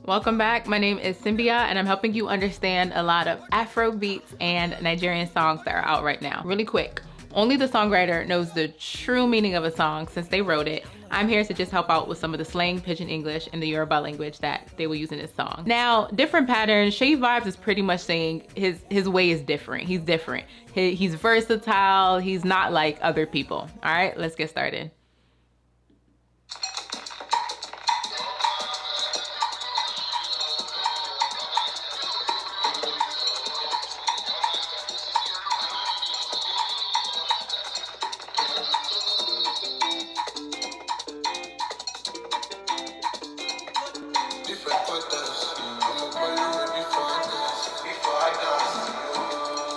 Welcome back. My name is Simbihawt and I'm helping you understand a lot of Afro beats and Nigerian songs that are out right now. Really quick, only the songwriter knows the true meaning of a song since they wrote it. I'm here to just help out with some of the slang, pidgin English, and the Yoruba language that they will use in this song. Now, different patterns. Seyi Vibez is pretty much saying his way is different. He's different. He's versatile. He's not like other people. All right, let's get started.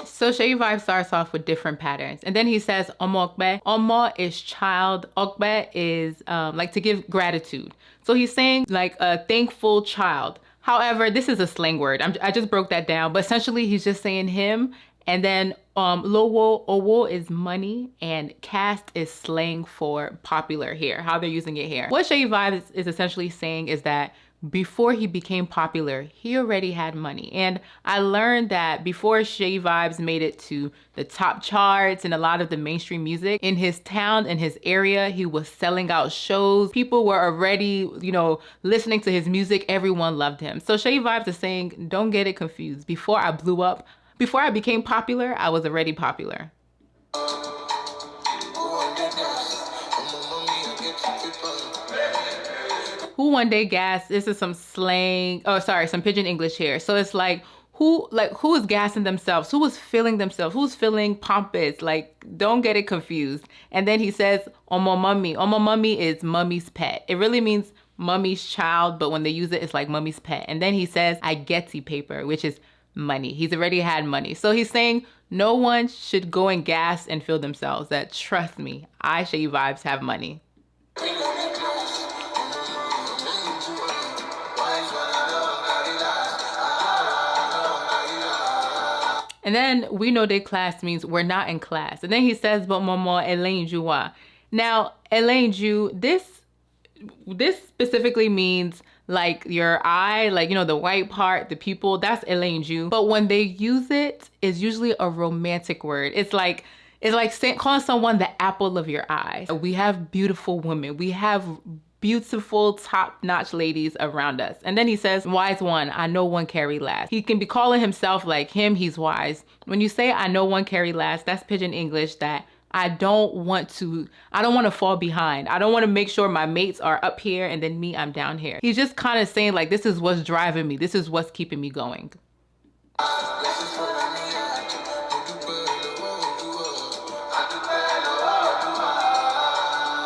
So Seyi Vibez starts off with different patterns. And then he says, Omo Okbe. Omo is child. Okbe is like to give gratitude. So he's saying like a thankful child. However, this is a slang word. I just broke that down. But essentially, he's just saying him. And then lowo, owo is money. And caste is slang for popular here. How they're using it here. What Seyi Vibez is essentially saying is that before he became popular, he already had money. And I learned that before Seyi Vibez made it to the top charts and a lot of the mainstream music, in his town, in his area, he was selling out shows. People were already, listening to his music. Everyone loved him. So Seyi Vibez is saying, don't get it confused. Before I blew up, before I became popular, I was already popular. Who one day gassed, this is some slang, some pidgin English here. So it's like, who is gassing themselves? Who was feeling themselves? Who's feeling pompous? Like, don't get it confused. And then he says, Omo mummy. Omo mummy is mummy's pet. It really means mummy's child, but when they use it, it's like mummy's pet. And then he says, I getty paper, which is money. He's already had money. So he's saying no one should go and gas and feel themselves. That, trust me, I, Seyi Vibez, have money. And then we know that class means we're not in class. And then he says, but momo elenjuwa. Now, elenju, this specifically means like your eye, like, the white part, the pupil, that's elenju. But when they use it, it's usually a romantic word. It's like calling someone the apple of your eye. We have beautiful women. We have beautiful, top-notch ladies around us. And then he says, wise one, I know one carry last. He can be calling himself like him, he's wise. When you say I know one carry last, that's pidgin English that I don't want to fall behind. I don't want to make sure my mates are up here and then me, I'm down here. He's just kind of saying like, this is what's driving me. This is what's keeping me going.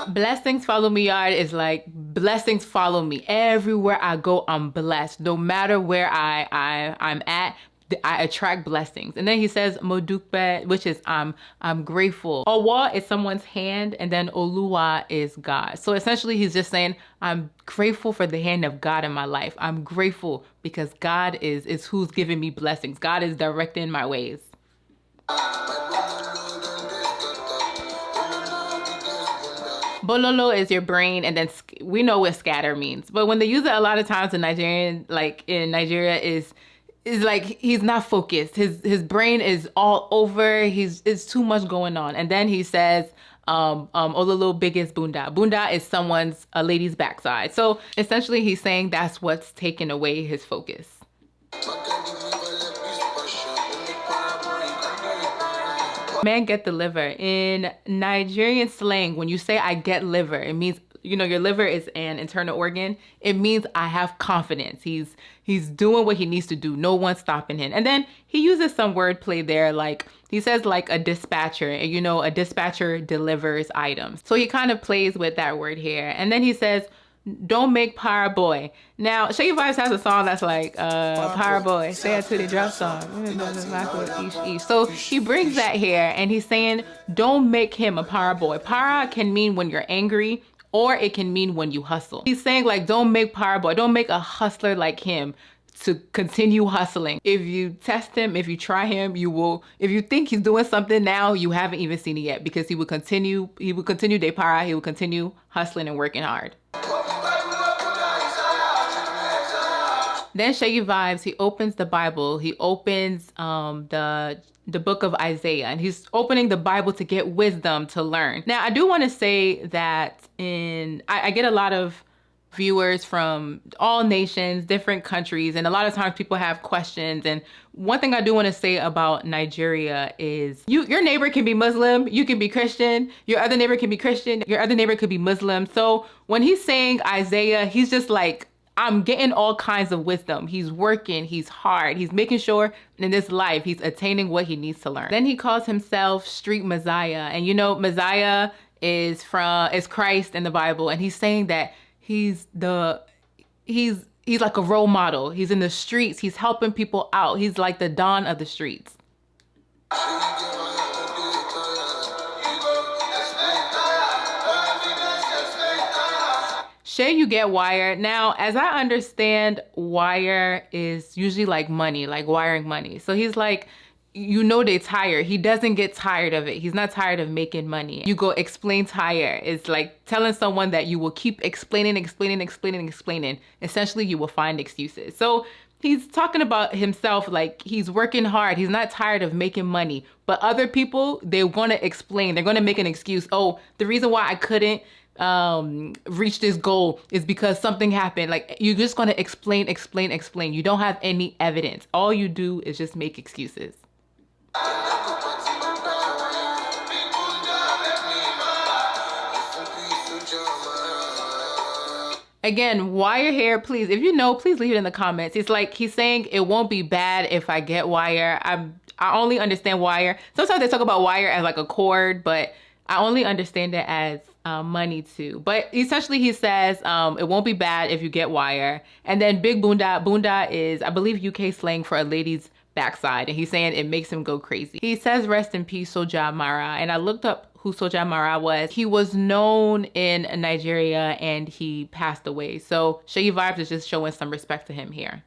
Blessings follow me yard is like blessings follow me. Everywhere I go, I'm blessed. No matter where I'm at, I attract blessings. And then he says modukbe, which is I'm grateful. Owa is someone's hand, and then Oluwa is God. So essentially he's just saying I'm grateful for the hand of God in my life. I'm grateful because God is who's giving me blessings. God is directing my ways. Bololo is your brain, and then we know what scatter means. But when they use it a lot of times in Nigeria is like he's not focused. His brain is all over. It's too much going on. And then he says, Ololo biggest Bunda. Bunda is a lady's backside. So essentially he's saying that's what's taken away his focus. Man get the liver. In Nigerian slang, when you say I get liver, it means, your liver is an internal organ. It means I have confidence. He's doing what he needs to do. No one's stopping him. And then he uses some wordplay there, like he says like a dispatcher, and a dispatcher delivers items. So he kind of plays with that word here. And then he says, don't make Power Boy. Now, Seyi Vibez has a song that's like, Power Boy, say it to the drop song. So he brings that here and he's saying, don't make him a Power Boy. Para can mean when you're angry, or it can mean when you hustle. He's saying like, don't make Power Boy, don't make a hustler like him to continue hustling. If you test him, if you try him, if you think he's doing something now, you haven't even seen it yet, because he will continue de para, he will continue hustling and working hard. Then Seyi Vibez, he opens the Bible. He opens the book of Isaiah, and he's opening the Bible to get wisdom to learn. Now, I do want to say that I get a lot of viewers from all nations, different countries, and a lot of times people have questions. And one thing I do want to say about Nigeria is your neighbor can be Muslim, you can be Christian, your other neighbor can be Christian, your other neighbor could be Muslim. So when he's saying Isaiah, he's just like, I'm getting all kinds of wisdom. He's working, he's hard, he's making sure in this life he's attaining what he needs to learn. Then he calls himself Street Messiah. And you know, Messiah is Christ in the Bible, and he's saying that he's like a role model. He's in the streets, he's helping people out. He's like the Don of the streets. Shay, you get wire. Now, as I understand, wire is usually like money, like wiring money. So he's like, you know, they tired. He doesn't get tired of it. He's not tired of making money. You go explain tire. It's like telling someone that you will keep explaining. Essentially, you will find excuses. So he's talking about himself like he's working hard. He's not tired of making money. But other people, they're going to explain. They're going to make an excuse. Oh, the reason why I couldn't reach this goal is because something happened. Like, you're just going to explain. You don't have any evidence. All you do is just make excuses. Again, wire hair, please, if you know, please leave it in the comments. It's like he's saying it won't be bad if I get wire. I only understand wire. Sometimes they talk about wire as like a cord, but I only understand it as money too. But essentially he says it won't be bad if you get wire. And then Big Bunda. Bunda is, I believe, UK slang for a lady's backside, and he's saying it makes him go crazy. He says rest in peace Soja Mara, and I looked up who Soja Mara was. He was known in Nigeria and he passed away. So Seyi Vibez is just showing some respect to him here.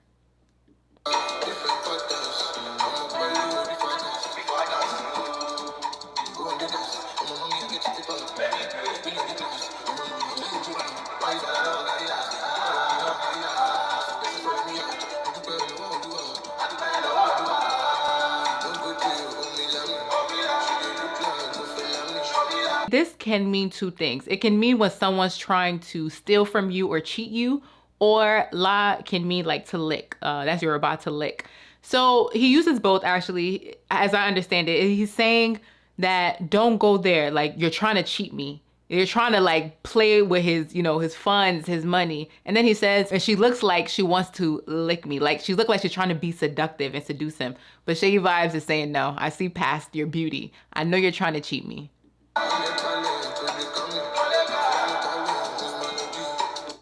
This can mean two things. It can mean when someone's trying to steal from you or cheat you, or la can mean like to lick. That's you're about to lick. So he uses both actually, as I understand it. He's saying that don't go there. Like, you're trying to cheat me. You're trying to like play with his, you know, his funds, his money. And then he says, and she looks like she wants to lick me. Like, she looks like she's trying to be seductive and seduce him. But Seyi Vibez is saying, no, I see past your beauty. I know you're trying to cheat me.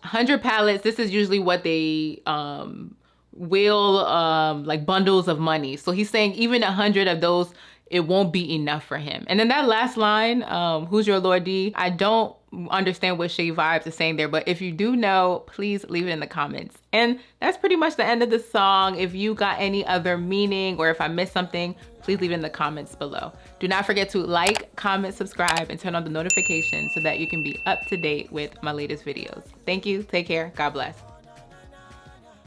100 pallets, this is usually what they will like bundles of money. So he's saying even 100 of those, it won't be enough for him. And then that last line, who's your Lord D? I don't understand what Seyi Vibez is saying there, but if you do know, please leave it in the comments. And that's pretty much the end of the song. If you got any other meaning or if I missed something, please leave it in the comments below. Do not forget to like, comment, subscribe, and turn on the notifications so that you can be up to date with my latest videos. Thank you. Take care. God bless.